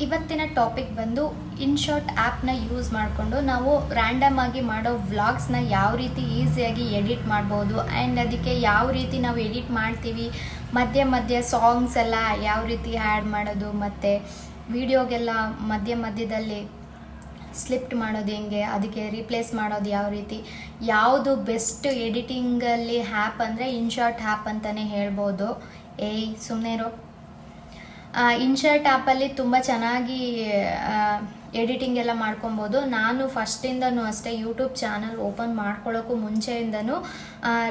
ಇವತ್ತಿನ ಟಾಪಿಕ್ ಬಂದು ಇನ್ಶಾರ್ಟ್ ಆ್ಯಪ್ನ ಯೂಸ್ ಮಾಡಿಕೊಂಡು ನಾವು ರ್ಯಾಂಡಮ್ ಆಗಿ ಮಾಡೋ ವ್ಲಾಗ್ಸ್ನ ಯಾವ ರೀತಿ ಈಸಿಯಾಗಿ ಎಡಿಟ್ ಮಾಡ್ಬೋದು ಆ್ಯಂಡ್ ಅದಕ್ಕೆ ಯಾವ ರೀತಿ ನಾವು ಎಡಿಟ್ ಮಾಡ್ತೀವಿ, ಮಧ್ಯ ಮಧ್ಯ ಸಾಂಗ್ಸ್ ಎಲ್ಲ ಯಾವ ರೀತಿ ಆ್ಯಡ್ ಮಾಡೋದು, ಮತ್ತು ವಿಡಿಯೋಗೆಲ್ಲ ಮಧ್ಯದಲ್ಲಿ ಸ್ಲಿಪ್ಟ್ ಮಾಡೋದು ಹೆಂಗೆ, ಅದಕ್ಕೆ ರೀಪ್ಲೇಸ್ ಮಾಡೋದು ಯಾವ ರೀತಿ, ಯಾವುದು ಬೆಸ್ಟ್ ಎಡಿಟಿಂಗಲ್ಲಿ ಆ್ಯಪ್ ಅಂದರೆ ಇನ್ಶಾರ್ಟ್ ಆ್ಯಪ್ ಅಂತಲೇ ಹೇಳ್ಬೋದು. ಸುಮ್ಮನೆ ಇರೋ. ಇನ್ಶಾರ್ಟ್ ಆ್ಯಪಲ್ಲಿ ತುಂಬ ಚೆನ್ನಾಗಿ ಎಡಿಟಿಂಗ್ ಎಲ್ಲ ಮಾಡ್ಕೊಬೋದು. ನಾನು ಫಸ್ಟಿಂದನೂ ಅಷ್ಟೇ ಯೂಟ್ಯೂಬ್ ಚಾನಲ್ ಓಪನ್ ಮಾಡ್ಕೊಳ್ಳೋಕ್ಕೂ ಮುಂಚೆಯಿಂದನೂ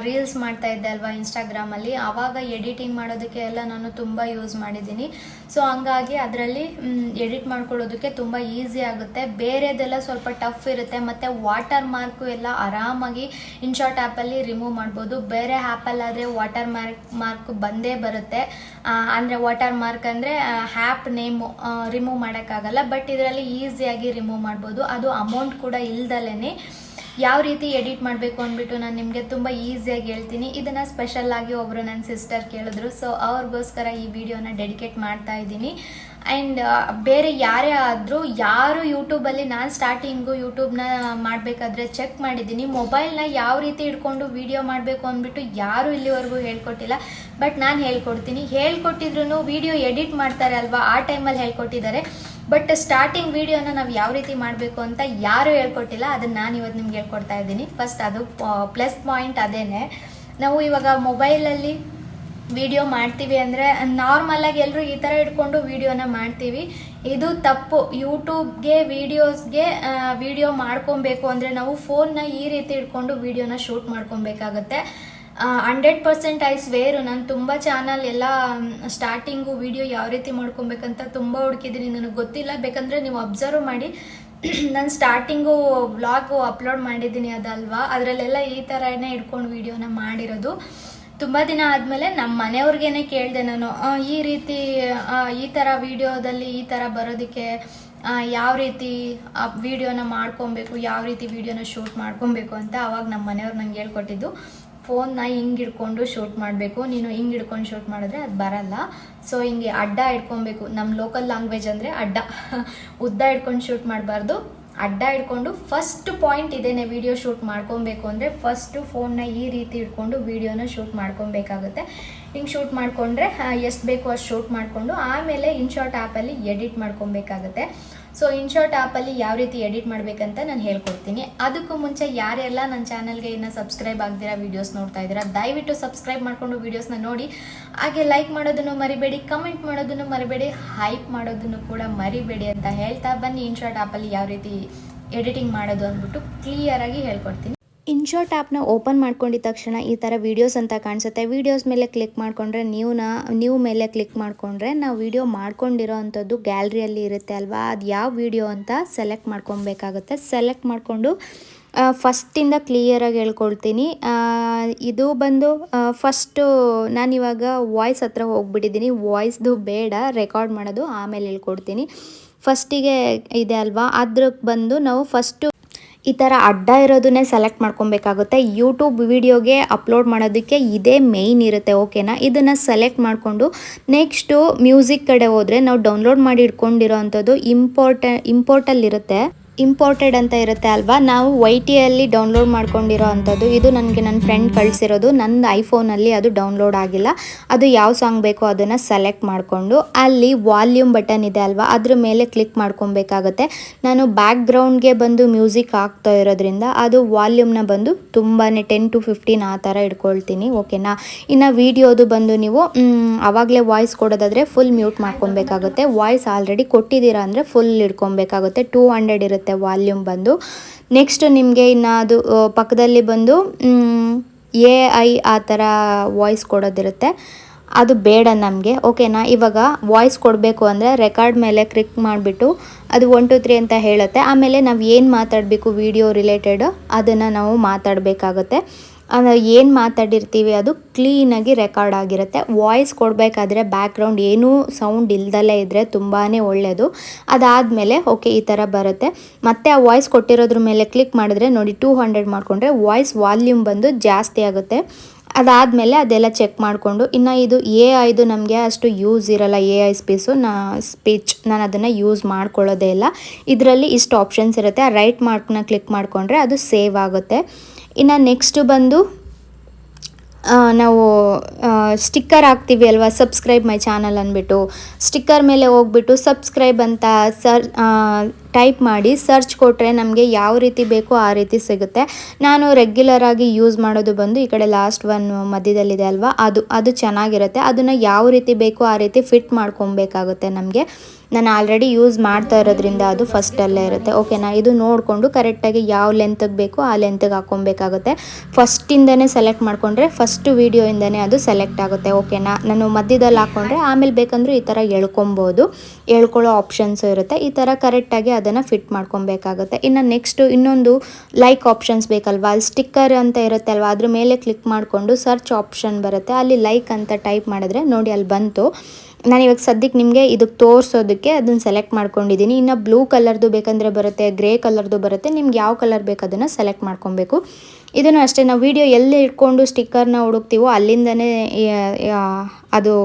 ರೀಲ್ಸ್ ಮಾಡ್ತಾಯಿದ್ದೆ ಅಲ್ವಾ ಇನ್ಸ್ಟಾಗ್ರಾಮಲ್ಲಿ, ಆವಾಗ ಎಡಿಟಿಂಗ್ ಮಾಡೋದಕ್ಕೆ ಎಲ್ಲ ನಾನು ತುಂಬ ಯೂಸ್ ಮಾಡಿದ್ದೀನಿ. ಸೊ ಹಂಗಾಗಿ ಅದರಲ್ಲಿ ಎಡಿಟ್ ಮಾಡ್ಕೊಳ್ಳೋದಕ್ಕೆ ತುಂಬ ಈಸಿ ಆಗುತ್ತೆ. ಬೇರೆದೆಲ್ಲ ಸ್ವಲ್ಪ ಟಫ್ ಇರುತ್ತೆ, ಮತ್ತು ವಾಟರ್ ಮಾರ್ಕು ಎಲ್ಲ ಆರಾಮಾಗಿ ಇನ್ಶಾರ್ಟ್ ಆ್ಯಪಲ್ಲಿ ರಿಮೂವ್ ಮಾಡ್ಬೋದು. ಬೇರೆ ಆ್ಯಪಲ್ಲಾದರೆ ವಾಟರ್ ಮಾರ್ಕ್ ಬಂದೇ ಬರುತ್ತೆ. ಅಂದರೆ ವಾಟರ್ ಮಾರ್ಕ್ ಅಂದರೆ ಆ್ಯಪ್ ನೇಮು ರಿಮೂವ್ ಮಾಡೋಕ್ಕಾಗಲ್ಲ, ಬಟ್ ಇದರಲ್ಲಿ ಈಸಿಯಾಗಿ ರಿಮೂವ್ ಮಾಡ್ಬೋದು. ಅದು ಅಮೌಂಟ್ ಕೂಡ ಇಲ್ದಲೇ ಯಾವ ರೀತಿ ಎಡಿಟ್ ಮಾಡಬೇಕು ಅಂದ್ಬಿಟ್ಟು ನಾನು ನಿಮಗೆ ತುಂಬ ಈಸಿಯಾಗಿ ಹೇಳ್ತೀನಿ. ಇದನ್ನು ಸ್ಪೆಷಲ್ಲಾಗಿ ಒಬ್ಬರು ನನ್ನ ಸಿಸ್ಟರ್ ಕೇಳಿದ್ರು, ಸೊ ಅವ್ರಿಗೋಸ್ಕರ ಈ ವಿಡಿಯೋನ ಡೆಡಿಕೇಟ್ ಮಾಡ್ತಾ ಇದ್ದೀನಿ. ಆ್ಯಂಡ್ ಬೇರೆ ಯಾರೇ ಆದರೂ ಯಾರು ಯೂಟ್ಯೂಬಲ್ಲಿ ನಾನು ಸ್ಟಾರ್ಟಿಂಗು ಯೂಟ್ಯೂಬ್ನ ಮಾಡಬೇಕಾದ್ರೆ ಚೆಕ್ ಮಾಡಿದ್ದೀನಿ, ಮೊಬೈಲ್ನ ಯಾವ ರೀತಿ ಇಟ್ಕೊಂಡು ವೀಡಿಯೋ ಮಾಡಬೇಕು ಅಂದ್ಬಿಟ್ಟು ಯಾರೂ ಇಲ್ಲಿವರೆಗೂ ಹೇಳ್ಕೊಟ್ಟಿಲ್ಲ. ಬಟ್ ನಾನು ಹೇಳ್ಕೊಟ್ಟಿದ್ರು ವಿಡಿಯೋ ಎಡಿಟ್ ಮಾಡ್ತಾರೆ ಅಲ್ವಾ, ಆ ಟೈಮಲ್ಲಿ ಹೇಳ್ಕೊಟ್ಟಿದ್ದಾರೆ. ಬಟ್ ಸ್ಟಾರ್ಟಿಂಗ್ ವೀಡಿಯೋನ ನಾವು ಯಾವ ರೀತಿ ಮಾಡಬೇಕು ಅಂತ ಯಾರೂ ಹೇಳ್ಕೊಟ್ಟಿಲ್ಲ. ಅದನ್ನು ನಾನು ಇವತ್ತು ನಿಮ್ಗೆ ಹೇಳ್ಕೊಡ್ತಾ ಇದ್ದೀನಿ. ಫಸ್ಟ್ ಅದು ಪ್ಲಸ್ ಪಾಯಿಂಟ್ ಅದೇ. ನಾವು ಇವಾಗ ಮೊಬೈಲಲ್ಲಿ ವಿಡಿಯೋ ಮಾಡ್ತೀವಿ ಅಂದರೆ ನಾರ್ಮಲಾಗಿ ಎಲ್ಲರೂ ಈ ಥರ ಇಟ್ಕೊಂಡು ವಿಡಿಯೋನ ಮಾಡ್ತೀವಿ. ಇದು ತಪ್ಪು. ಯೂಟ್ಯೂಬ್ಗೆ ವಿಡಿಯೋ ಮಾಡ್ಕೊಬೇಕು ಅಂದರೆ ನಾವು ಫೋನ್ನ ಈ ರೀತಿ ಇಟ್ಕೊಂಡು ವಿಡಿಯೋನ ಶೂಟ್ ಮಾಡ್ಕೊಬೇಕಾಗತ್ತೆ. 100% ಐ ಸ್ವೇರು. ನಾನು ತುಂಬ ಚಾನಲ್ ಎಲ್ಲ ಸ್ಟಾರ್ಟಿಂಗು ವಿಡಿಯೋ ಯಾವ ರೀತಿ ಮಾಡ್ಕೊಬೇಕಂತ ತುಂಬ ಹುಡುಕಿದ್ದೀನಿ, ನನಗೆ ಗೊತ್ತಿಲ್ಲ. ಬೇಕಂದರೆ ನೀವು ಅಬ್ಸರ್ವ್ ಮಾಡಿ, ನಾನು ಸ್ಟಾರ್ಟಿಂಗು ವ್ಲಾಗು ಅಪ್ಲೋಡ್ ಮಾಡಿದ್ದೀನಿ ಅದಲ್ವಾ, ಅದರಲ್ಲೆಲ್ಲ ಈ ಥರನೇ ಇಟ್ಕೊಂಡು ವಿಡಿಯೋನ ಮಾಡಿರೋದು. ತುಂಬ ದಿನ ಆದಮೇಲೆ ನಮ್ಮ ಮನೆಯವ್ರಿಗೇನೆ ಕೇಳಿದೆ ನಾನು, ಈ ಥರ ವಿಡಿಯೋದಲ್ಲಿ ಈ ಥರ ಬರೋದಕ್ಕೆ ಯಾವ ರೀತಿ ವಿಡಿಯೋನ ಮಾಡ್ಕೊಬೇಕು, ಯಾವ ರೀತಿ ವಿಡಿಯೋನ ಶೂಟ್ ಮಾಡ್ಕೊಬೇಕು ಅಂತ. ಆವಾಗ ನಮ್ಮ ಮನೆಯವ್ರು ನಂಗೆ ಹೇಳ್ಕೊಟ್ಟಿದ್ದು, ಫೋನ್ನ ಹಿಂಗೆ ಹಿಡ್ಕೊಂಡು ಶೂಟ್ ಮಾಡಬೇಕು, ನೀನು ಹಿಂಗೆ ಹಿಡ್ಕೊಂಡು ಶೂಟ್ ಮಾಡಿದ್ರೆ ಅದು ಬರಲ್ಲ. ಸೊ ಹಿಂಗೆ ಅಡ್ಡ ಇಟ್ಕೊಬೇಕು. ನಮ್ಮ ಲೋಕಲ್ ಲ್ಯಾಂಗ್ವೇಜ್ ಅಂದರೆ ಅಡ್ಡ, ಉದ್ದ ಇಟ್ಕೊಂಡು ಶೂಟ್ ಮಾಡಬಾರ್ದು, ಅಡ್ಡ ಇಟ್ಕೊಂಡು. ಫಸ್ಟ್ ಪಾಯಿಂಟ್ ಇದೇನೆ, ವಿಡಿಯೋ ಶೂಟ್ ಮಾಡ್ಕೊಬೇಕು ಅಂದರೆ ಫಸ್ಟು ಫೋನ್ನ ಈ ರೀತಿ ಇಟ್ಕೊಂಡು ವಿಡಿಯೋನ ಶೂಟ್ ಮಾಡ್ಕೊಬೇಕಾಗುತ್ತೆ. ಹಿಂಗೆ ಶೂಟ್ ಮಾಡಿಕೊಂಡ್ರೆ ಎಷ್ಟು ಬೇಕೋ ಅಷ್ಟು ಶೂಟ್ ಮಾಡಿಕೊಂಡು ಆಮೇಲೆ ಇನ್ಶಾರ್ಟ್ ಆ್ಯಪಲ್ಲಿ ಎಡಿಟ್ ಮಾಡ್ಕೊಬೇಕಾಗುತ್ತೆ. ಸೊ ಇನ್ಶಾರ್ಟ್ ಆ್ಯಪಲ್ಲಿ ಯಾವ ರೀತಿ ಎಡಿಟ್ ಮಾಡಬೇಕಂತ ನಾನು ಹೇಳ್ಕೊಡ್ತೀನಿ. ಅದಕ್ಕೂ ಮುಂಚೆ ಯಾರೆಲ್ಲ ನನ್ನ ಚಾನಲ್ಗೆ ಇನ್ನೂ ಸಬ್ಸ್ಕ್ರೈಬ್ ಆಗ್ದಿರಾ ವೀಡಿಯೋಸ್ ನೋಡ್ತಾ ಇದ್ದೀರಾ, ದಯವಿಟ್ಟು ಸಬ್ಸ್ಕ್ರೈಬ್ ಮಾಡಿಕೊಂಡು ವೀಡಿಯೋಸ್ನ ನೋಡಿ. ಹಾಗೆ ಲೈಕ್ ಮಾಡೋದನ್ನು ಮರಿಬೇಡಿ, ಕಮೆಂಟ್ ಮಾಡೋದನ್ನು ಮರಿಬೇಡಿ, ಹೈಪ್ ಮಾಡೋದನ್ನು ಕೂಡ ಮರಿಬೇಡಿ ಅಂತ ಹೇಳ್ತಾ ಬನ್ನಿ ಇನ್ಶಾರ್ಟ್ ಆ್ಯಪಲ್ಲಿ ಯಾವ ರೀತಿ ಎಡಿಟಿಂಗ್ ಮಾಡೋದು ಅಂದ್ಬಿಟ್ಟು ಕ್ಲಿಯರಾಗಿ ಹೇಳ್ಕೊಡ್ತೀನಿ. ಇನ್ಶಾರ್ಟ್ ಆ್ಯಪ್ನ ಓಪನ್ ಮಾಡ್ಕೊಂಡಿದ್ದ ತಕ್ಷಣ ಈ ಥರ ವೀಡಿಯೋಸ್ ಅಂತ ಕಾಣಿಸುತ್ತೆ. ವೀಡಿಯೋಸ್ ಮೇಲೆ ಕ್ಲಿಕ್ ಮಾಡಿಕೊಂಡ್ರೆ ನ್ಯೂ ಮೇಲೆ ಕ್ಲಿಕ್ ಮಾಡಿಕೊಂಡ್ರೆ ನಾವು ವೀಡಿಯೋ ಮಾಡ್ಕೊಂಡಿರೋ ಅಂಥದ್ದು ಗ್ಯಾಲರಿಯಲ್ಲಿ ಇರುತ್ತೆ ಅಲ್ವಾ, ಅದು ಯಾವ ವೀಡಿಯೋ ಅಂತ ಸೆಲೆಕ್ಟ್ ಮಾಡ್ಕೊಬೇಕಾಗುತ್ತೆ. ಸೆಲೆಕ್ಟ್ ಮಾಡಿಕೊಂಡು ಫಸ್ಟಿಂದ ಕ್ಲಿಯರಾಗಿ ಹೇಳ್ಕೊಳ್ತೀನಿ. ಇದು ಬಂದು ಫಸ್ಟು ನಾನಿವಾಗ ವಾಯ್ಸ್ ಹತ್ರ ಹೋಗ್ಬಿಟ್ಟಿದ್ದೀನಿ, ವಾಯ್ಸ್ದು ಬೇಡ, ರೆಕಾರ್ಡ್ ಮಾಡೋದು ಆಮೇಲೆ ಹೇಳ್ಕೊಡ್ತೀನಿ. ಫಸ್ಟಿಗೆ ಇದೆ ಅಲ್ವಾ, ಅದ್ರಕ್ಕೆ ಬಂದು ನಾವು ಫಸ್ಟು ಈ ಥರ ಅಡ್ಡ ಇರೋದನ್ನೇ ಸೆಲೆಕ್ಟ್ ಮಾಡ್ಕೊಬೇಕಾಗುತ್ತೆ. ಯೂಟ್ಯೂಬ್ ವಿಡಿಯೋಗೆ ಅಪ್ಲೋಡ್ ಮಾಡೋದಕ್ಕೆ ಇದೇ ಮೇಯ್ನ್ ಇರುತ್ತೆ, ಓಕೆನಾ. ಇದನ್ನು ಸೆಲೆಕ್ಟ್ ಮಾಡಿಕೊಂಡು ನೆಕ್ಸ್ಟು ಮ್ಯೂಸಿಕ್ ಕಡೆ ಹೋದರೆ ನಾವು ಡೌನ್ಲೋಡ್ ಮಾಡಿ ಇಟ್ಕೊಂಡಿರೋ ಅಂಥದ್ದು ಇಂಪೋರ್ಟಲ್ಲಿರುತ್ತೆ, ಇಂಪೋರ್ಟೆಡ್ ಅಂತ ಇರುತ್ತೆ ಅಲ್ವಾ, ನಾವು YT ಡೌನ್ಲೋಡ್ ಮಾಡ್ಕೊಂಡಿರೋ ಅಂಥದ್ದು. ಇದು ನನಗೆ ನನ್ನ ಫ್ರೆಂಡ್ ಕಳಿಸಿರೋದು, ನನ್ನ ಐಫೋನಲ್ಲಿ ಅದು ಡೌನ್ಲೋಡ್ ಆಗಿಲ್ಲ. ಅದು ಯಾವ ಸಾಂಗ್ ಬೇಕೋ ಅದನ್ನು ಸೆಲೆಕ್ಟ್ ಮಾಡಿಕೊಂಡು ಅಲ್ಲಿ ವಾಲ್ಯೂಮ್ ಬಟನ್ ಇದೆ ಅಲ್ವಾ, ಅದ್ರ ಮೇಲೆ ಕ್ಲಿಕ್ ಮಾಡ್ಕೊಬೇಕಾಗುತ್ತೆ. ನಾನು ಬ್ಯಾಕ್ಗ್ರೌಂಡ್ಗೆ ಬಂದು ಮ್ಯೂಸಿಕ್ ಆಗ್ತಾ ಇರೋದ್ರಿಂದ ಅದು ವಾಲ್ಯೂಮ್ನ ಬಂದು ತುಂಬಾ 10 to 15 ಆ ಥರ ಇಟ್ಕೊಳ್ತೀನಿ, ಓಕೆನಾ. ಇನ್ನು ವಿಡಿಯೋದು ಬಂದು ನೀವು ಆವಾಗಲೇ ವಾಯ್ಸ್ ಕೊಡೋದಾದರೆ ಫುಲ್ ಮ್ಯೂಟ್ ಮಾಡ್ಕೊಬೇಕಾಗುತ್ತೆ. ವಾಯ್ಸ್ ಆಲ್ರೆಡಿ ಕೊಟ್ಟಿದ್ದೀರಾ ಅಂದರೆ ಫುಲ್ ಇಟ್ಕೊಬೇಕಾಗುತ್ತೆ. 200 ಇರುತ್ತೆ ವಾಲ್ಯೂಮ್ ಬಂದು. ನೆಕ್ಸ್ಟ್ ನಿಮಗೆ ಇನ್ನು ಅದು ಪಕ್ಕದಲ್ಲಿ ಬಂದು AI ಆ ಥರ ವಾಯ್ಸ್ ಕೊಡೋದಿರುತ್ತೆ, ಅದು ಬೇಡ ನಮಗೆ, ಓಕೆನಾ. ಇವಾಗ ವಾಯ್ಸ್ ಕೊಡಬೇಕು ಅಂದರೆ ರೆಕಾರ್ಡ್ ಮೇಲೆ ಕ್ಲಿಕ್ ಮಾಡಿಬಿಟ್ಟು ಅದು 1 2 3 ಅಂತ ಹೇಳುತ್ತೆ. ಆಮೇಲೆ ನಾವು ಏನು ಮಾತಾಡಬೇಕು ವಿಡಿಯೋ ರಿಲೇಟೆಡ್ ಅದನ್ನು ನಾವು ಮಾತಾಡಬೇಕಾಗುತ್ತೆ. ಏನು ಮಾತಾಡಿರ್ತೀವಿ ಅದು ಕ್ಲೀನಾಗಿ ರೆಕಾರ್ಡ್ ಆಗಿರುತ್ತೆ. ವಾಯ್ಸ್ ಕೊಡಬೇಕಾದ್ರೆ ಬ್ಯಾಕ್ಗ್ರೌಂಡ್ ಏನೂ ಸೌಂಡ್ ಇಲ್ದಲೇ ಇದ್ದರೆ ತುಂಬಾ ಒಳ್ಳೆಯದು. ಅದಾದಮೇಲೆ ಓಕೆ ಈ ಥರ ಬರುತ್ತೆ. ಮತ್ತು ಆ ವಾಯ್ಸ್ ಕೊಟ್ಟಿರೋದ್ರ ಮೇಲೆ ಕ್ಲಿಕ್ ಮಾಡಿದ್ರೆ ನೋಡಿ 200 ಮಾಡಿಕೊಂಡ್ರೆ ವಾಯ್ಸ್ ವಾಲ್ಯೂಮ್ ಬಂದು ಜಾಸ್ತಿ ಆಗುತ್ತೆ. ಅದಾದಮೇಲೆ ಅದೆಲ್ಲ ಚೆಕ್ ಮಾಡಿಕೊಂಡು ಇನ್ನು ಇದು AI ನಮಗೆ ಅಷ್ಟು ಯೂಸ್ ಇರಲ್ಲ. AI ಸ್ಪೀಚ್ ನಾನು ಅದನ್ನು ಯೂಸ್ ಮಾಡ್ಕೊಳ್ಳೋದೇ ಇಲ್ಲ. ಇದರಲ್ಲಿ ಇಷ್ಟು ಆಪ್ಷನ್ಸ್ ಇರುತ್ತೆ. ಆ ರೈಟ್ ಮಾರ್ಕ್ನ ಕ್ಲಿಕ್ ಮಾಡಿಕೊಂಡ್ರೆ ಅದು ಸೇವ್ ಆಗುತ್ತೆ. ಇನ್ನು ನೆಕ್ಸ್ಟು ಬಂದು ನಾವು ಸ್ಟಿಕ್ಕರ್ ಹಾಕ್ತೀವಿ ಅಲ್ವಾ, ಸಬ್ಸ್ಕ್ರೈಬ್ ಮೈ ಚಾನಲ್ ಅಂದ್ಬಿಟ್ಟು ಸ್ಟಿಕ್ಕರ್ ಮೇಲೆ ಹೋಗ್ಬಿಟ್ಟು ಸಬ್ಸ್ಕ್ರೈಬ್ ಅಂತ ಟೈಪ್ ಮಾಡಿ ಸರ್ಚ್ ಕೊಟ್ಟರೆ ನಮಗೆ ಯಾವ ರೀತಿ ಬೇಕೋ ಆ ರೀತಿ ಸಿಗುತ್ತೆ. ನಾನು ರೆಗ್ಯುಲರಾಗಿ ಯೂಸ್ ಮಾಡೋದು ಬಂದು ಈ ಕಡೆ ಲಾಸ್ಟ್ ಒನ್ ಮಧ್ಯದಲ್ಲಿದೆ ಅಲ್ವಾ, ಅದು ಚೆನ್ನಾಗಿರುತ್ತೆ. ಅದನ್ನು ಯಾವ ರೀತಿ ಬೇಕೋ ಆ ರೀತಿ ಫಿಟ್ ಮಾಡ್ಕೊಬೇಕಾಗುತ್ತೆ ನಮಗೆ. ನಾನು ಆಲ್ರೆಡಿ ಯೂಸ್ ಮಾಡ್ತಾ ಇರೋದ್ರಿಂದ ಅದು ಫಸ್ಟಲ್ಲೇ ಇರುತ್ತೆ. ಓಕೆನಾ, ಇದು ನೋಡಿಕೊಂಡು ಕರೆಕ್ಟಾಗಿ ಯಾವ ಲೆಂತ್ಗೆ ಬೇಕೋ ಆ ಲೆಂತ್ಗೆ ಹಾಕ್ಕೊಬೇಕಾಗುತ್ತೆ. ಫಸ್ಟಿಂದನೇ ಸೆಲೆಕ್ಟ್ ಮಾಡಿಕೊಂಡ್ರೆ ಫಸ್ಟು ವೀಡಿಯೋಯಿಂದನೇ ಅದು ಸೆಲೆಕ್ಟ್ ಆಗುತ್ತೆ. ಓಕೆನಾ, ನಾನು ಮಧ್ಯದಲ್ಲಿ ಹಾಕ್ಕೊಂಡ್ರೆ ಆಮೇಲೆ ಬೇಕಂದ್ರೆ ಈ ಥರ ಎಳ್ಕೊಬೋದು, ಎಳ್ಕೊಳ್ಳೋ ಆಪ್ಷನ್ಸು ಇರುತ್ತೆ. ಈ ಥರ ಕರೆಕ್ಟಾಗಿ ಅದನ್ನು ಫಿಟ್ ಮಾಡ್ಕೊಬೇಕಾಗುತ್ತೆ. ಇನ್ನು ನೆಕ್ಸ್ಟು ಇನ್ನೊಂದು ಲೈಕ್ ಆಪ್ಷನ್ಸ್ ಬೇಕಲ್ವಾ, ಅಲ್ಲಿ ಸ್ಟಿಕ್ಕರ್ ಅಂತ ಇರುತ್ತೆ ಅಲ್ವಾ, ಅದ್ರ ಮೇಲೆ ಕ್ಲಿಕ್ ಮಾಡಿಕೊಂಡು ಸರ್ಚ್ ಆಪ್ಷನ್ ಬರುತ್ತೆ, ಅಲ್ಲಿ ಲೈಕ್ ಅಂತ ಟೈಪ್ ಮಾಡಿದ್ರೆ ನೋಡಿ ಅಲ್ಲಿ ಬಂತು. ನಾನು ಇವಾಗ ಸದ್ಯಕ್ಕೆ ನಿಮಗೆ ಇದಕ್ಕೆ ತೋರಿಸೋದಕ್ಕೆ ಅದನ್ನು ಸೆಲೆಕ್ಟ್ ಮಾಡ್ಕೊಂಡಿದ್ದೀನಿ. ಇನ್ನು ಬ್ಲೂ ಕಲರ್ದು ಬೇಕಂದರೆ ಬರುತ್ತೆ, ಗ್ರೇ ಕಲರ್ದು ಬರುತ್ತೆ. ನಿಮ್ಗೆ ಯಾವ ಕಲರ್ ಬೇಕು ಅದನ್ನು ಸೆಲೆಕ್ಟ್ ಮಾಡ್ಕೊಬೇಕು. ಇದನ್ನು ಅಷ್ಟೇ, ನಾವು ವಿಡಿಯೋ ಎಲ್ಲಿ ಇಟ್ಕೊಂಡು ಸ್ಟಿಕ್ಕರ್ನ ಹುಡುಕ್ತೀವೋ ಅಲ್ಲಿಂದನೇ ಅದು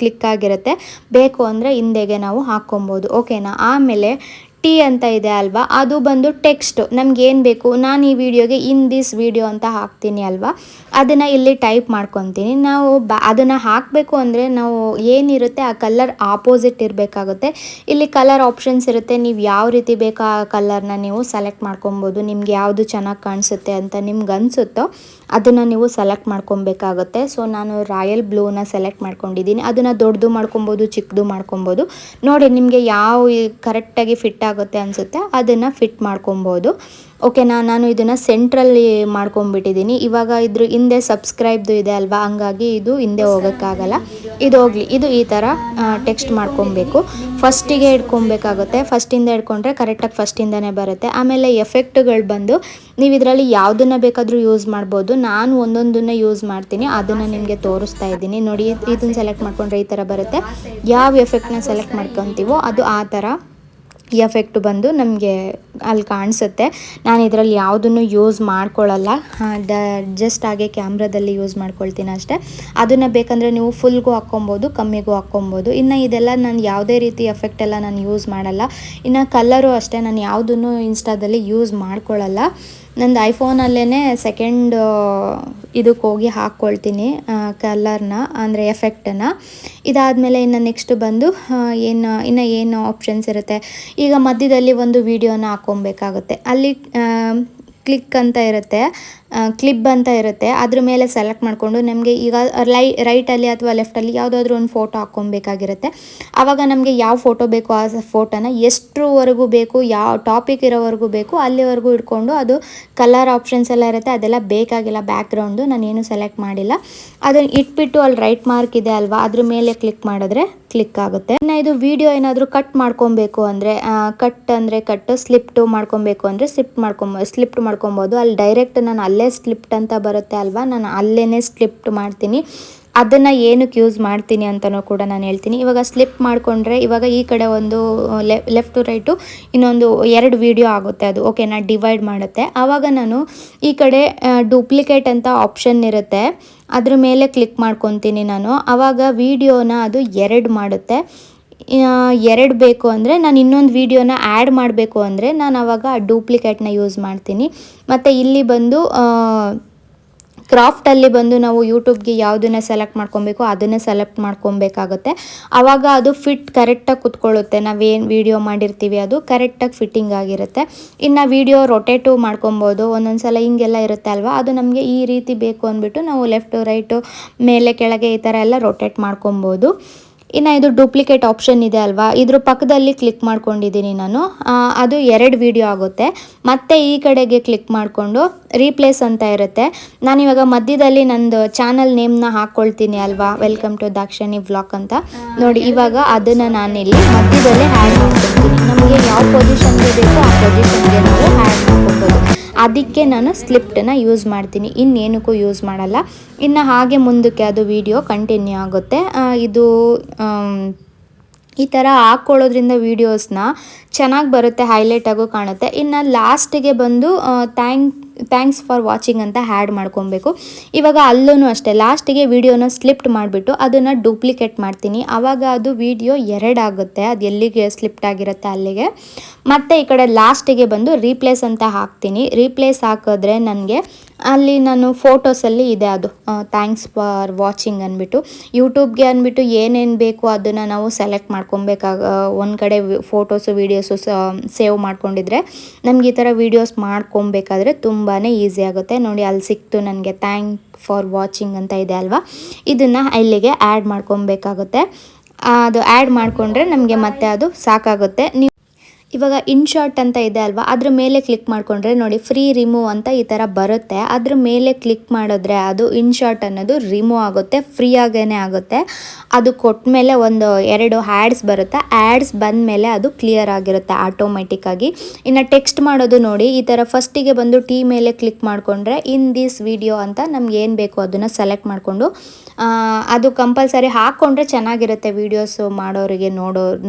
ಕ್ಲಿಕ್ ಆಗಿರುತ್ತೆ. ಬೇಕು ಅಂದರೆ ಹಿಂದೆಗೆ ನಾವು ಹಾಕ್ಕೊಬೋದು. ಓಕೆನಾ, ಆಮೇಲೆ ಟಿ ಅಂತ ಇದೆ ಅಲ್ವಾ, ಅದು ಬಂದು ಟೆಕ್ಸ್ಟ್ ನಮಗೇನು ಬೇಕು. ನಾನು ಈ ವಿಡಿಯೋಗೆ ಇನ್ ದಿಸ್ ವಿಡಿಯೋ ಅಂತ ಹಾಕ್ತೀನಿ ಅಲ್ವಾ, ಅದನ್ನು ಇಲ್ಲಿ ಟೈಪ್ ಮಾಡ್ಕೊತೀನಿ. ನಾವು ಅದನ್ನು ಹಾಕಬೇಕು ಅಂದರೆ ನಾವು ಏನಿರುತ್ತೆ ಆ ಕಲರ್ ಆಪೋಸಿಟ್ ಇರಬೇಕಾಗುತ್ತೆ. ಇಲ್ಲಿ ಕಲರ್ ಆಪ್ಷನ್ಸ್ ಇರುತ್ತೆ, ನೀವು ಯಾವ ರೀತಿ ಬೇಕೋ ಆ ಕಲರ್ನ ನೀವು ಸೆಲೆಕ್ಟ್ ಮಾಡ್ಕೊಬೋದು. ನಿಮ್ಗೆ ಯಾವುದು ಚೆನ್ನಾಗಿ ಕಾಣಿಸುತ್ತೆ ಅಂತ ನಿಮ್ಗೆ ಅನಿಸುತ್ತೋ ಅದನ್ನು ನೀವು ಸೆಲೆಕ್ಟ್ ಮಾಡ್ಕೊಬೇಕಾಗುತ್ತೆ. ಸೊ ನಾನು ರಾಯಲ್ ಬ್ಲೂನ ಸೆಲೆಕ್ಟ್ ಮಾಡ್ಕೊಂಡಿದ್ದೀನಿ. ಅದನ್ನು ದೊಡ್ಡದು ಮಾಡ್ಕೊಬೋದು, ಚಿಕ್ಕದು ಮಾಡ್ಕೊಬೋದು. ನೋಡಿ ನಿಮಗೆ ಯಾವ ಕರೆಕ್ಟಾಗಿ ಫಿಟ್ ಆಗುತ್ತೆ ಅನಿಸುತ್ತೆ ಅದನ್ನು ಫಿಟ್ ಮಾಡ್ಕೊಬೋದು. ಓಕೆನಾ, ನಾನು ಇದನ್ನು ಸೆಂಟ್ರಲ್ಲಿ ಮಾಡ್ಕೊಂಬಿಟ್ಟಿದ್ದೀನಿ. ಇವಾಗ ಇದ್ರ ಹಿಂದೆ ಸಬ್ಸ್ಕ್ರೈಬ್ದು ಇದೆ ಅಲ್ವಾ, ಹಂಗಾಗಿ ಇದು ಹಿಂದೆ ಹೋಗೋಕ್ಕಾಗಲ್ಲ. ಇದು ಹೋಗಲಿ, ಇದು ಈ ಥರ ಟೆಕ್ಸ್ಟ್ ಮಾಡ್ಕೊಬೇಕು. ಫಸ್ಟಿಗೆ ಇಟ್ಕೊಬೇಕಾಗುತ್ತೆ. ಫಸ್ಟಿಂದ ಇಟ್ಕೊಂಡ್ರೆ ಕರೆಕ್ಟಾಗಿ ಫಸ್ಟಿಂದನೇ ಬರುತ್ತೆ. ಆಮೇಲೆ ಎಫೆಕ್ಟ್ಗಳು ಬಂದು ನೀವು ಇದರಲ್ಲಿ ಯಾವುದನ್ನು ಬೇಕಾದರೂ ಯೂಸ್ ಮಾಡ್ಬೋದು. ನಾನು ಒಂದೊಂದನ್ನು ಯೂಸ್ ಮಾಡ್ತೀನಿ, ಅದನ್ನು ನಿಮಗೆ ತೋರಿಸ್ತಾ ಇದ್ದೀನಿ. ನೋಡಿ, ಇದನ್ನು ಸೆಲೆಕ್ಟ್ ಮಾಡ್ಕೊಂಡ್ರೆ ಈ ಥರ ಬರುತ್ತೆ. ಯಾವ ಎಫೆಕ್ಟ್ನ ಸೆಲೆಕ್ಟ್ ಮಾಡ್ಕೊತೀವೋ ಅದು ಆ ಥರ ಎಫೆಕ್ಟ್ ಬಂದು ನಮಗೆ ಅಲ್ಲಿ ಕಾಣಿಸುತ್ತೆ. ನಾನು ಇದರಲ್ಲಿ ಯಾವುದನ್ನು ಯೂಸ್ ಮಾಡ್ಕೊಳ್ಳಲ್ಲ, ಜಸ್ಟ್ ಹಾಗೆ ಕ್ಯಾಮ್ರಾದಲ್ಲಿ ಯೂಸ್ ಮಾಡ್ಕೊಳ್ತೀನಿ ಅಷ್ಟೇ. ಅದನ್ನು ಬೇಕಂದರೆ ನೀವು ಫುಲ್ಗೂ ಹಾಕ್ಕೊಬೋದು, ಕಮ್ಮಿಗೂ ಹಾಕ್ಕೊಬೋದು. ಇನ್ನು ಇದೆಲ್ಲ ನಾನು ಯಾವುದೇ ರೀತಿ ಎಫೆಕ್ಟ್ ಎಲ್ಲ ನಾನು ಯೂಸ್ ಮಾಡಲ್ಲ. ಇನ್ನು ಕಲರು ಅಷ್ಟೇ, ನಾನು ಯಾವುದನ್ನು ಇನ್ಸ್ಟಾದಲ್ಲಿ ಯೂಸ್ ಮಾಡ್ಕೊಳ್ಳಲ್ಲ. ನಂದು ಐಫೋನಲ್ಲೇ ಸೆಕೆಂಡ್ ಇದಕ್ಕೆ ಹೋಗಿ ಹಾಕ್ಕೊಳ್ತೀನಿ ಕಲರ್ನ, ಅಂದರೆ ಎಫೆಕ್ಟನ್ನು. ಇದಾದಮೇಲೆ ಇನ್ನು ನೆಕ್ಸ್ಟ್ ಬಂದು ಏನು ಆಪ್ಷನ್ಸ್ ಇರುತ್ತೆ. ಈಗ ಮಧ್ಯದಲ್ಲಿ ಒಂದು ವೀಡಿಯೋನ ಹಾಕ್ಕೊಬೇಕಾಗುತ್ತೆ. ಅಲ್ಲಿ ಕ್ಲಿಕ್ ಅಂತ ಇರುತ್ತೆ, ಕ್ಲಿಪ್ ಅಂತ ಇರುತ್ತೆ, ಅದ್ರ ಮೇಲೆ ಸೆಲೆಕ್ಟ್ ಮಾಡಿಕೊಂಡು ನಮಗೆ ಈಗ ರೈಟಲ್ಲಿ ಅಥವಾ ಲೆಫ್ಟಲ್ಲಿ ಯಾವುದಾದ್ರೂ ಒಂದು ಫೋಟೋ ಹಾಕ್ಕೊಬೇಕಾಗಿರುತ್ತೆ. ಆವಾಗ ನಮಗೆ ಯಾವ ಫೋಟೋ ಬೇಕು ಆ ಫೋಟೋನ ಎಷ್ಟರವರೆಗೂ ಬೇಕು, ಯಾವ ಟಾಪಿಕ್ ಇರೋವರೆಗೂ ಬೇಕು ಅಲ್ಲಿವರೆಗೂ ಇಟ್ಕೊಂಡು, ಅದು ಕಲರ್ ಆಪ್ಷನ್ಸ್ ಎಲ್ಲ ಇರುತ್ತೆ, ಅದೆಲ್ಲ ಬೇಕಾಗಿಲ್ಲ. ಬ್ಯಾಕ್ಗ್ರೌಂಡು ನಾನೇನು ಸೆಲೆಕ್ಟ್ ಮಾಡಿಲ್ಲ. ಅದನ್ನು ಇಟ್ಬಿಟ್ಟು ಅಲ್ಲಿ ರೈಟ್ ಮಾರ್ಕ್ ಇದೆ ಅಲ್ವಾ, ಅದ್ರ ಮೇಲೆ ಕ್ಲಿಕ್ ಮಾಡಿದ್ರೆ ಕ್ಲಿಕ್ ಆಗುತ್ತೆ. ಇನ್ನು ಇದು ವಿಡಿಯೋ ಏನಾದರೂ ಕಟ್ ಮಾಡ್ಕೊಬೇಕು ಅಂದರೆ ಕಟ್ ಸ್ಲಿಪ್ಟು ಮಾಡ್ಕೊಬೇಕು ಅಂದರೆ ಸ್ಲಿಪ್ಟ್ ಮಾಡ್ಕೊಬೋದು. ಅಲ್ಲಿ ಡೈರೆಕ್ಟ್ ನಾನು ಅಲ್ಲೇ ಸ್ಲಿಪ್ಟ್ ಅಂತ ಬರುತ್ತೆ ಅಲ್ವಾ, ನಾನು ಅಲ್ಲೇ ಸ್ಲಿಪ್ಟ್ ಮಾಡ್ತೀನಿ. ಅದನ್ನು ಏನಕ್ಕೆ ಯೂಸ್ ಮಾಡ್ತೀನಿ ಅಂತಲೂ ಕೂಡ ನಾನು ಹೇಳ್ತೀನಿ. ಇವಾಗ ಸ್ಲಿಪ್ ಮಾಡಿಕೊಂಡ್ರೆ ಇವಾಗ ಈ ಕಡೆ ಒಂದು ಲೆಫ್ಟ್ ಟು ರೈಟು ಇನ್ನೊಂದು 2 ವೀಡಿಯೋ ಆಗುತ್ತೆ ಅದು. ಓಕೆನಾ, ಡಿವೈಡ್ ಮಾಡುತ್ತೆ. ಆವಾಗ ನಾನು ಈ ಕಡೆ ಡೂಪ್ಲಿಕೇಟ್ ಅಂತ ಆಪ್ಷನ್ ಇರುತ್ತೆ, ಅದ್ರ ಮೇಲೆ ಕ್ಲಿಕ್ ಮಾಡ್ಕೊತೀನಿ ನಾನು. ಆವಾಗ ವೀಡಿಯೋನ ಅದು 2 ಮಾಡುತ್ತೆ. 2 ಬೇಕು ಅಂದರೆ ನಾನು ಇನ್ನೊಂದು ವೀಡಿಯೋನ ಆ್ಯಡ್ ಮಾಡಬೇಕು ಅಂದರೆ ನಾನು ಆವಾಗ ಡೂಪ್ಲಿಕೇಟ್ನ ಯೂಸ್ ಮಾಡ್ತೀನಿ. ಮತ್ತು ಇಲ್ಲಿ ಬಂದು ಕ್ರಾಫ್ಟಲ್ಲಿ ಬಂದು ನಾವು ಯೂಟ್ಯೂಬ್ಗೆ ಯಾವುದನ್ನು ಸೆಲೆಕ್ಟ್ ಮಾಡ್ಕೊಬೇಕು ಅದನ್ನು ಸೆಲೆಕ್ಟ್ ಮಾಡ್ಕೊಬೇಕಾಗುತ್ತೆ. ಆವಾಗ ಅದು ಫಿಟ್ ಕರೆಕ್ಟಾಗಿ ಕುತ್ಕೊಳ್ಳುತ್ತೆ. ನಾವೇನು ವೀಡಿಯೋ ಮಾಡಿರ್ತೀವಿ ಅದು ಕರೆಕ್ಟಾಗಿ ಫಿಟ್ಟಿಂಗ್ ಆಗಿರುತ್ತೆ. ಇನ್ನು ವೀಡಿಯೋ ರೊಟೇಟು ಮಾಡ್ಕೊಬೋದು. ಒಂದೊಂದು ಸಲ ಹಿಂಗೆಲ್ಲ ಇರುತ್ತೆ ಅಲ್ವಾ, ಅದು ನಮಗೆ ಈ ರೀತಿ ಬೇಕು ಅಂದ್ಬಿಟ್ಟು ನಾವು ಲೆಫ್ಟು ರೈಟು ಮೇಲೆ ಕೆಳಗೆ ಈ ಥರ ಎಲ್ಲ ರೊಟೇಟ್ ಮಾಡ್ಕೊಬೋದು. ಇನ್ನು ಇದು ಡೂಪ್ಲಿಕೇಟ್ ಆಪ್ಷನ್ ಇದೆ ಅಲ್ವಾ, ಇದ್ರ ಪಕ್ಕದಲ್ಲಿ ಕ್ಲಿಕ್ ಮಾಡ್ಕೊಂಡಿದ್ದೀನಿ ನಾನು. ಅದು 2 ವೀಡಿಯೋ ಆಗುತ್ತೆ. ಮತ್ತೆ ಈ ಕಡೆಗೆ ಕ್ಲಿಕ್ ಮಾಡಿಕೊಂಡು ರೀಪ್ಲೇಸ್ ಅಂತ ಇರುತ್ತೆ. ನಾನಿವಾಗ ಮಧ್ಯದಲ್ಲಿ ನಂದು ಚಾನಲ್ ನೇಮ್ನ ಹಾಕ್ಕೊಳ್ತೀನಿ ಅಲ್ವಾ, ವೆಲ್ಕಮ್ ಟು ದಾಕ್ಷಾಯಿಣಿ ವ್ಲಾಗ್ ಅಂತ. ನೋಡಿ, ಇವಾಗ ಅದನ್ನು ನಾನಿಲ್ಲಿ ಮಧ್ಯದಲ್ಲೇ ಆ್ಯಡ್ ಮಾಡ್ಕೊಳ್ತೀನಿ. ನಮಗೆ ಯಾವ ಪೊಸಿಷನ್ಗೆ ಬೇಕೋ ಆ ಪೊಸಿಷನ್ಗೆ ನಾವು ಆ್ಯಡ್ ಮಾಡ್ಕೊಬೋದು. ಅದಕ್ಕೆ ನಾನು ಸ್ಲಿಪ್ಟನ್ನ ಯೂಸ್ ಮಾಡ್ತೀನಿ, ಇನ್ನೇನಕ್ಕೂ ಯೂಸ್ ಮಾಡಲ್ಲ. ಇನ್ನು ಹಾಗೆ ಮುಂದಕ್ಕೆ ಅದು ವಿಡಿಯೋ ಕಂಟಿನ್ಯೂ ಆಗುತ್ತೆ. ಇದು ಈ ಥರ ಹಾಕ್ಕೊಳ್ಳೋದ್ರಿಂದ ವೀಡಿಯೋಸ್ನ ಚೆನ್ನಾಗಿ ಬರುತ್ತೆ, ಹೈಲೈಟಾಗೂ ಕಾಣುತ್ತೆ. ಇನ್ನು ಲಾಸ್ಟಿಗೆ ಬಂದು ಥ್ಯಾಂಕ್ಸ್ ಫಾರ್ ವಾಚಿಂಗ್ ಅಂತ ಆ್ಯಡ್ ಮಾಡ್ಕೊಬೇಕು. ಇವಾಗ ಅಲ್ಲೂ ಅಷ್ಟೇ ಲಾಸ್ಟಿಗೆ ವಿಡಿಯೋನ ಸ್ಲಿಪ್ಟ್ ಮಾಡಿಬಿಟ್ಟು ಅದನ್ನು ಡೂಪ್ಲಿಕೇಟ್ ಮಾಡ್ತೀನಿ. ಆವಾಗ ಅದು ವಿಡಿಯೋ ಎರಡಾಗುತ್ತೆ, ಅದು ಎಲ್ಲಿಗೆ ಸ್ಲಿಪ್ಟ್ ಆಗಿರುತ್ತೆ ಅಲ್ಲಿಗೆ. ಮತ್ತು ಈ ಕಡೆ ಲಾಸ್ಟಿಗೆ ಬಂದು ರೀಪ್ಲೇಸ್ ಅಂತ ಹಾಕ್ತೀನಿ. ರೀಪ್ಲೇಸ್ ಹಾಕಿದ್ರೆ ನನಗೆ ಅಲ್ಲಿ ನಾನು ಫೋಟೋಸಲ್ಲಿ ಇದೆ ಅದು ಥ್ಯಾಂಕ್ಸ್ ಫಾರ್ ವಾಚಿಂಗ್ ಅಂದ್ಬಿಟ್ಟು. ಯೂಟ್ಯೂಬ್ಗೆ ಅಂದ್ಬಿಟ್ಟು ಏನೇನು ಬೇಕು ಅದನ್ನು ನಾವು ಸೆಲೆಕ್ಟ್ ಒಂದು ಕಡೆ ಫೋಟೋಸು ವೀಡಿಯೋಸು ಸೇವ್ ಮಾಡ್ಕೊಂಡಿದ್ರೆ ನಮ್ಗೆ ಈ ಥರ ವೀಡಿಯೋಸ್ ಮಾಡ್ಕೊಬೇಕಾದ್ರೆ ತುಂಬಾ ಈಸಿ ಆಗುತ್ತೆ. ನೋಡಿ ಅಲ್ಲಿ ಸಿಕ್ತು ನನಗೆ ಥ್ಯಾಂಕ್ ಫಾರ್ ವಾಚಿಂಗ್ ಅಂತ ಇದೆ ಅಲ್ವಾ, ಇದನ್ನು ಇಲ್ಲಿಗೆ ಆ್ಯಡ್ ಮಾಡ್ಕೊಬೇಕಾಗುತ್ತೆ. ಅದು ಆ್ಯಡ್ ಮಾಡಿಕೊಂಡ್ರೆ ನಮಗೆ ಮತ್ತೆ ಅದು ಸಾಕಾಗುತ್ತೆ. ಇವಾಗ ಇನ್ಶಾರ್ಟ್ ಅಂತ ಇದೆ ಅಲ್ವಾ, ಅದ್ರ ಮೇಲೆ ಕ್ಲಿಕ್ ಮಾಡಿಕೊಂಡ್ರೆ ನೋಡಿ ಫ್ರೀ ರಿಮೂವ್ ಅಂತ ಈ ಥರ ಬರುತ್ತೆ. ಅದ್ರ ಮೇಲೆ ಕ್ಲಿಕ್ ಮಾಡಿದ್ರೆ ಅದು ಇನ್ಶಾರ್ಟ್ ಅನ್ನೋದು ರಿಮೂವ್ ಆಗುತ್ತೆ, ಫ್ರೀ ಆಗೇ ಆಗುತ್ತೆ. ಅದು ಕೊಟ್ಟ ಮೇಲೆ ಒಂದು 2 ಆ್ಯಡ್ಸ್ ಬರುತ್ತೆ. ಆ್ಯಡ್ಸ್ ಬಂದ ಮೇಲೆ ಅದು ಕ್ಲಿಯರ್ ಆಗಿರುತ್ತೆ ಆಟೋಮೆಟಿಕ್ಕಾಗಿ. ಇನ್ನು ಟೆಕ್ಸ್ಟ್ ಮಾಡೋದು ನೋಡಿ ಈ ಥರ ಫಸ್ಟಿಗೆ ಬಂದು ಟಿ ಮೇಲೆ ಕ್ಲಿಕ್ ಮಾಡಿಕೊಂಡ್ರೆ ಇನ್ ದಿಸ್ ವಿಡಿಯೋ ಅಂತ ನಮ್ಗೆ ಏನು ಬೇಕು ಅದನ್ನು ಸೆಲೆಕ್ಟ್ ಮಾಡಿಕೊಂಡು ಅದು ಕಂಪಲ್ಸರಿ ಹಾಕ್ಕೊಂಡ್ರೆ ಚೆನ್ನಾಗಿರುತ್ತೆ. ವೀಡಿಯೋಸು ಮಾಡೋರಿಗೆ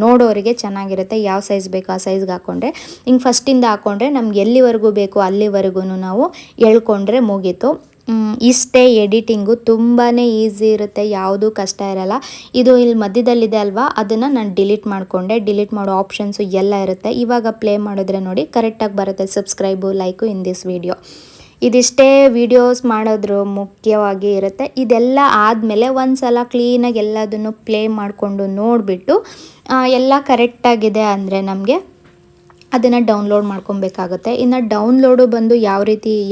ನೋಡೋರಿಗೆ ಚೆನ್ನಾಗಿರುತ್ತೆ. ಯಾವ ಸೈಜ್ ಬೇಕು ಆ ಸೈಜ್ಗೆ ಹಾಕ್ಕೊಂಡ್ರೆ, ಹಿಂಗೆ ಫಸ್ಟಿಂದ ಹಾಕ್ಕೊಂಡ್ರೆ ನಮ್ಗೆ ಎಲ್ಲಿವರೆಗೂ ಬೇಕು ಅಲ್ಲಿವರೆಗೂ ನಾವು ಎಳ್ಕೊಂಡ್ರೆ ಮುಗೀತು. ಇಷ್ಟೇ ಎಡಿಟಿಂಗು, ತುಂಬಾ ಈಸಿ ಇರುತ್ತೆ, ಯಾವುದೂ ಕಷ್ಟ ಇರಲ್ಲ. ಇದು ಇಲ್ಲಿ ಮಧ್ಯದಲ್ಲಿದೆ ಅಲ್ವಾ, ಅದನ್ನು ನಾನು ಡಿಲೀಟ್ ಮಾಡಿಕೊಂಡೆ. ಡಿಲೀಟ್ ಮಾಡೋ ಆಪ್ಷನ್ಸು ಎಲ್ಲ ಇರುತ್ತೆ. ಇವಾಗ ಪ್ಲೇ ಮಾಡಿದ್ರೆ ನೋಡಿ ಕರೆಕ್ಟಾಗಿ ಬರುತ್ತೆ subscribe like in this video. ಇದಿಷ್ಟೇ ವೀಡಿಯೋಸ್ ಮಾಡೋದ್ರ ಮುಖ್ಯವಾಗಿ ಇರುತ್ತೆ. ಇದೆಲ್ಲ ಆದಮೇಲೆ ಒಂದು ಸಲ ಕ್ಲೀನಾಗಿ ಎಲ್ಲದನ್ನು ಪ್ಲೇ ಮಾಡಿಕೊಂಡು ನೋಡಿಬಿಟ್ಟು ಎಲ್ಲ ಕರೆಕ್ಟಾಗಿದೆ ಅಂದರೆ ನಮಗೆ ಅದನ್ನು ಡೌನ್ಲೋಡ್ ಮಾಡ್ಕೊಬೇಕಾಗುತ್ತೆ. ಇನ್ನು ಡೌನ್ಲೋಡು ಬಂದು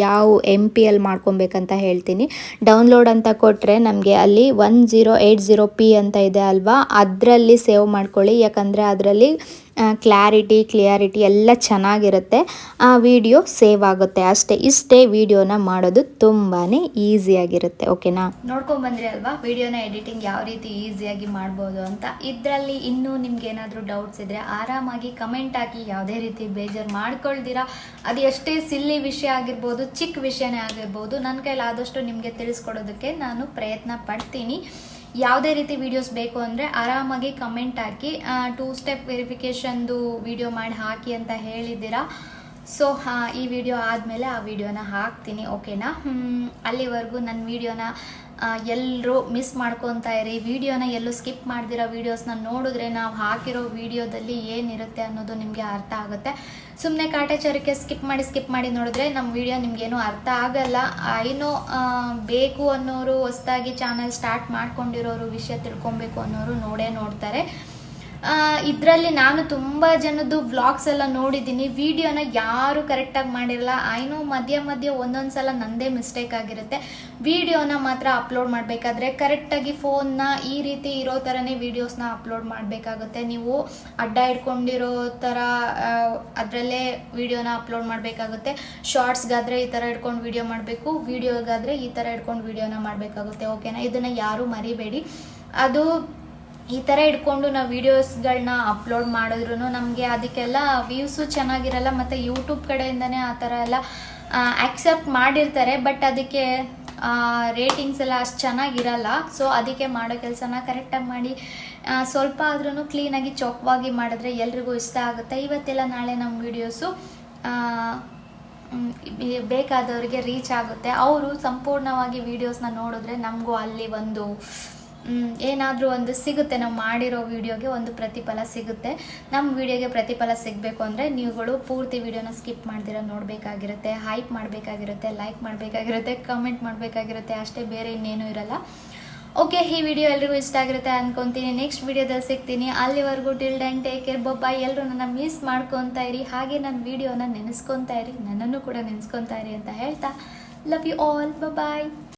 ಯಾವ MPL ಮಾಡ್ಕೊಬೇಕಂತ ಹೇಳ್ತೀನಿ. ಡೌನ್ಲೋಡ್ ಅಂತ ಕೊಟ್ಟರೆ ನಮಗೆ ಅಲ್ಲಿ 1080p ಅಂತ ಇದೆ ಅಲ್ವಾ, ಅದರಲ್ಲಿ ಸೇವ್ ಮಾಡ್ಕೊಳ್ಳಿ. ಯಾಕಂದರೆ ಅದರಲ್ಲಿ ಕ್ಲಿಯಾರಿಟಿ ಎಲ್ಲ ಚೆನ್ನಾಗಿರುತ್ತೆ, ಆ ವಿಡಿಯೋ ಸೇವ್ ಆಗುತ್ತೆ ಅಷ್ಟೇ. ಇಷ್ಟೇ ವಿಡಿಯೋನ ಮಾಡೋದು ತುಂಬಾ ಈಸಿಯಾಗಿರುತ್ತೆ. ಓಕೆನಾ, ನೋಡ್ಕೊಂಡ್ಬಂದ್ರಿ ಅಲ್ವಾ ವಿಡಿಯೋನ ಎಡಿಟಿಂಗ್ ಯಾವ ರೀತಿ ಈಸಿಯಾಗಿ ಮಾಡ್ಬೋದು ಅಂತ. ಇದರಲ್ಲಿ ಇನ್ನೂ ನಿಮ್ಗೆ ಏನಾದರೂ ಡೌಟ್ಸ್ ಇದ್ದರೆ ಆರಾಮಾಗಿ ಕಮೆಂಟ್ ಹಾಕಿ, ಯಾವುದೇ ರೀತಿ ಬೇಜಾರು ಮಾಡ್ಕೊಳ್ದಿರಾ. ಅದು ಎಷ್ಟೇ ಸಿಲ್ಲಿ ವಿಷಯ ಆಗಿರ್ಬೋದು, ಚಿಕ್ಕ ವಿಷಯನೇ ಆಗಿರ್ಬೋದು, ನನ್ನ ಕೈಲಿ ಆದಷ್ಟು ನಿಮಗೆ ತಿಳಿಸ್ಕೊಡೋದಕ್ಕೆ ನಾನು ಪ್ರಯತ್ನ ಪಡ್ತೀನಿ. ಯಾವುದೇ ರೀತಿ ವೀಡಿಯೋಸ್ ಬೇಕು ಅಂದರೆ ಆರಾಮಾಗಿ ಕಮೆಂಟ್ ಹಾಕಿ. 2 ಸ್ಟೆಪ್ ವೆರಿಫಿಕೇಷನ್ದು ವಿಡಿಯೋ ಮಾಡಿ ಹಾಕಿ ಅಂತ ಹೇಳಿದ್ದೀರಾ. ಸೊ ಈ ವಿಡಿಯೋ ಆದಮೇಲೆ ಆ ವಿಡಿಯೋನ ಹಾಕ್ತೀನಿ. ಓಕೆನಾ, ಅಲ್ಲಿವರೆಗೂ ನನ್ನ ವಿಡಿಯೋನ ಎಲ್ಲರೂ ಮಿಸ್ ಮಾಡ್ಕೊತಾ ಇರಿ. ವಿಡಿಯೋನ ಎಲ್ಲೂ ಸ್ಕಿಪ್ ಮಾಡ್ದಿರೋ ವೀಡಿಯೋಸ್ನ ನೋಡಿದ್ರೆ ನಾವು ಹಾಕಿರೋ ವಿಡಿಯೋದಲ್ಲಿ ಏನಿರುತ್ತೆ ಅನ್ನೋದು ನಿಮಗೆ ಅರ್ಥ ಆಗುತ್ತೆ. ಸುಮ್ಮನೆ ಕಾಟಾಚಾರಕ್ಕೆ ಸ್ಕಿಪ್ ಮಾಡಿ ನೋಡಿದ್ರೆ ನಮ್ಮ ವಿಡಿಯೋ ನಿಮಗೇನು ಅರ್ಥ ಆಗಲ್ಲ. ಏನೋ ಬೇಕು ಅನ್ನೋರು, ಹೊಸದಾಗಿ ಚಾನಲ್ ಸ್ಟಾರ್ಟ್ ಮಾಡ್ಕೊಂಡಿರೋರು, ವಿಷಯ ತಿಳ್ಕೊಬೇಕು ಅನ್ನೋರು ನೋಡ್ತಾರೆ. ಇದರಲ್ಲಿ ನಾನು ತುಂಬ ಜನದ್ದು ವ್ಲಾಗ್ಸ್ ಎಲ್ಲ ನೋಡಿದ್ದೀನಿ. ವಿಡಿಯೋನ ಯಾರು ಕರೆಕ್ಟಾಗಿ ಮಾಡಿರಲ್ಲ. ಐನೋ ಮಧ್ಯ ಒಂದೊಂದು ಸಲ ನನ್ನದೇ ಮಿಸ್ಟೇಕ್ ಆಗಿರುತ್ತೆ. ವಿಡಿಯೋನ ಮಾತ್ರ ಅಪ್ಲೋಡ್ ಮಾಡಬೇಕಾದ್ರೆ ಕರೆಕ್ಟಾಗಿ ಫೋನ್ನ ಈ ರೀತಿ ಇರೋ ಥರನೇ ವೀಡಿಯೋಸ್ನ ಅಪ್ಲೋಡ್ ಮಾಡಬೇಕಾಗುತ್ತೆ. ನೀವು ಅಡ್ಡ ಇಟ್ಕೊಂಡಿರೋ ಥರ ಅದರಲ್ಲೇ ವಿಡಿಯೋನ ಅಪ್ಲೋಡ್ ಮಾಡಬೇಕಾಗುತ್ತೆ. ಶಾರ್ಟ್ಸ್ಗಾದರೆ ಈ ಥರ ಇಟ್ಕೊಂಡು ವಿಡಿಯೋ ಮಾಡಬೇಕು, ವಿಡಿಯೋಗಾದರೆ ಈ ಥರ ಇಟ್ಕೊಂಡು ವಿಡಿಯೋನ ಮಾಡಬೇಕಾಗುತ್ತೆ. ಓಕೆನಾ, ಇದನ್ನು ಯಾರೂ ಮರಿಬೇಡಿ. ಅದು ಈ ಥರ ಇಟ್ಕೊಂಡು ನಾವು ವೀಡಿಯೋಸ್ಗಳನ್ನ ಅಪ್ಲೋಡ್ ಮಾಡಿದ್ರು ನಮಗೆ ಅದಕ್ಕೆಲ್ಲ ವ್ಯೂಸು ಚೆನ್ನಾಗಿರಲ್ಲ. ಮತ್ತು ಯೂಟ್ಯೂಬ್ ಕಡೆಯಿಂದನೇ ಆ ಥರ ಎಲ್ಲ ಆಕ್ಸೆಪ್ಟ್ ಮಾಡಿರ್ತಾರೆ, ಬಟ್ ಅದಕ್ಕೆ ರೇಟಿಂಗ್ಸ್ ಎಲ್ಲ ಅಷ್ಟು ಚೆನ್ನಾಗಿರಲ್ಲ. ಸೊ ಅದಕ್ಕೆ ಮಾಡೋ ಕೆಲಸನ ಕರೆಕ್ಟಾಗಿ ಮಾಡಿ, ಸ್ವಲ್ಪ ಆದ್ರೂ ಕ್ಲೀನಾಗಿ ಚೊಕ್ಕವಾಗಿ ಮಾಡಿದ್ರೆ ಎಲ್ರಿಗೂ ಇಷ್ಟ ಆಗುತ್ತೆ. ಇವತ್ತೆಲ್ಲ ನಾಳೆ ನಮ್ಮ ವೀಡಿಯೋಸು ಬೇಕಾದವರಿಗೆ ರೀಚ್ ಆಗುತ್ತೆ. ಅವರು ಸಂಪೂರ್ಣವಾಗಿ ವೀಡಿಯೋಸ್ನ ನೋಡಿದ್ರೆ ನಮಗೂ ಅಲ್ಲಿ ಒಂದು ಏನಾದರೂ ಒಂದು ಸಿಗುತ್ತೆ. ನಾವು ಮಾಡಿರೋ ವಿಡಿಯೋಗೆ ಒಂದು ಪ್ರತಿಫಲ ಸಿಗುತ್ತೆ. ನಮ್ಮ ವಿಡಿಯೋಗೆ ಪ್ರತಿಫಲ ಸಿಗಬೇಕು ಅಂದರೆ ನೀವುಗಳು ಪೂರ್ತಿ ವಿಡಿಯೋನ ಸ್ಕಿಪ್ ಮಾಡ್ದಿರ ನೋಡಬೇಕಾಗಿರುತ್ತೆ, ಹೈಪ್ ಮಾಡಬೇಕಾಗಿರುತ್ತೆ, ಲೈಕ್ ಮಾಡಬೇಕಾಗಿರುತ್ತೆ, ಕಮೆಂಟ್ ಮಾಡಬೇಕಾಗಿರುತ್ತೆ. ಅಷ್ಟೇ, ಬೇರೆ ಇನ್ನೇನೂ ಇರಲ್ಲ. ಓಕೆ, ಈ ವಿಡಿಯೋ ಎಲ್ರಿಗೂ ಇಷ್ಟ ಆಗಿರುತ್ತೆ ಅಂದ್ಕೊತೀನಿ. ನೆಕ್ಸ್ಟ್ ವಿಡಿಯೋದಲ್ಲಿ ಸಿಗ್ತೀನಿ. ಅಲ್ಲಿವರೆಗೂ ಟಿಲ್ ದೆನ್ ಟೇಕ್ ಕೇರ್, ಬಾಯ್. ಎಲ್ಲರೂ ನನ್ನ ಮಿಸ್ ಮಾಡ್ಕೊತಾ ಇರಿ, ಹಾಗೆ ನನ್ನ ವಿಡಿಯೋನ ನೆನೆಸ್ಕೊತಾ ಇರಿ, ನನ್ನನ್ನು ಕೂಡ ನೆನೆಸ್ಕೊತಾ ಇರಿ ಅಂತ ಹೇಳ್ತಾ ಲವ್ ಯು ಆಲ್, ಬಾಯ್.